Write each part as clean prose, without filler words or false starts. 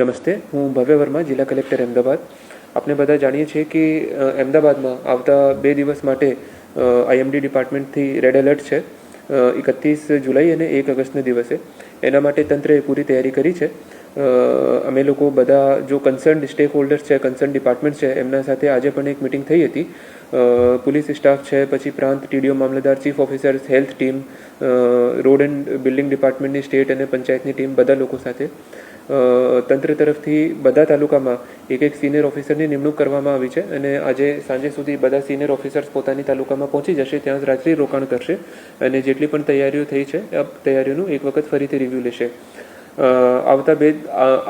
નમસ્તે, હું ભવ્ય વર્મા, જિલ્લા કલેક્ટર અમદાવાદ. આપણે બધા જાણીએ છીએ કે અમદાવાદમાં આવતા 2 દિવસ માટે આઈએમડી ડિપાર્ટમેન્ટથી રેડ એલર્ટ છે, 31 જુલાઈ અને 1 ઓગસ્ટના દિવસે. એના માટે તંત્રએ પૂરી તૈયારી કરી છે. અમે લોકો બધા જો કન્સર્ન સ્ટેક હોલ્ડર્સ છે, કન્સર્ન ડિપાર્ટમેન્ટ છે, એમના સાથે આજે પણ એક મિટિંગ થઈ હતી. પોલીસ સ્ટાફ છે, પછી પ્રાંત ટીડીઓ મામલતદાર, chief officers, health team, road and building ડિપાર્ટમેન્ટની સ્ટેટ અને પંચાયતની ટીમ, બધા લોકો સાથે તંત્ર તરફથી બધા તાલુકામાં એક સિનિયર ઓફિસરની નિમણૂક કરવામાં આવી છે અને આજે સાંજે સુધી બધા સિનિયર ઓફિસર્સ પોતાની તાલુકામાં પહોંચી જશે, ત્યાં રાત્રિ રોકાણ કરશે અને જેટલી પણ તૈયારીઓ થઈ છે આ તૈયારીઓનું એક વખત ફરીથી રિવ્યૂ લેશે.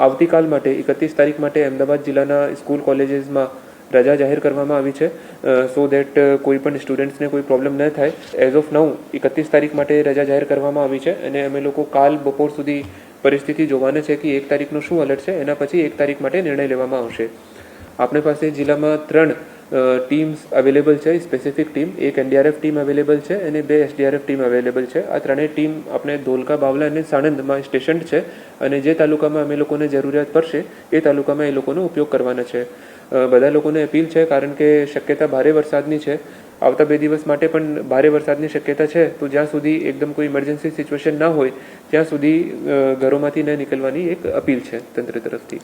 આવતીકાલ માટે 31 તારીખ માટે અમદાવાદ જિલ્લાના સ્કૂલ કોલેજીસમાં રજા જાહેર કરવામાં આવી છે, સો દેટ કોઈ પણ સ્ટુડન્ટ્સને કોઈ પ્રોબ્લેમ ન થાય. એઝ ઓફ નાઉ 31 તારીખ માટે રજા જાહેર કરવામાં આવી છે અને અમે લોકો કાલ બપોર સુધી પરિસ્થિતિ જોવાના છે કે 1 તારીખનું શું એલર્ટ છે, એના પછી 1 તારીખ માટે નિર્ણય લેવામાં આવશે. આપણી પાસે જિલ્લામાં 3 ટીમ્સ અવેલેબલ છે, સ્પેસિફિક ટીમ. એક એનડીઆરએફ ટીમ અવેલેબલ છે અને 2 એસડીઆરએફ ટીમ અવેલેબલ છે. આ ત્રણેય ટીમ આપણે ધોલકા, બાવલા અને સાણંદમાં સ્ટેશન્ડ છે અને જે તાલુકામાં અમે લોકોને જરૂરિયાત પડશે એ તાલુકામાં એ લોકોનો ઉપયોગ કરવાના છે. બધા લોકોને અપીલ છે, કારણ કે શક્યતા ભારે વરસાદની છે. આવતા 2 દિવસ માટે પણ ભારે વરસાદની શક્યતા છે, તો જ્યાં સુધી એકદમ કોઈ ઇમરજન્સી સિચ્યુએશન ના હોય ત્યાં સુધી ઘરોમાંથી ન નીકળવાની એક અપીલ છે તંત્ર તરફથી.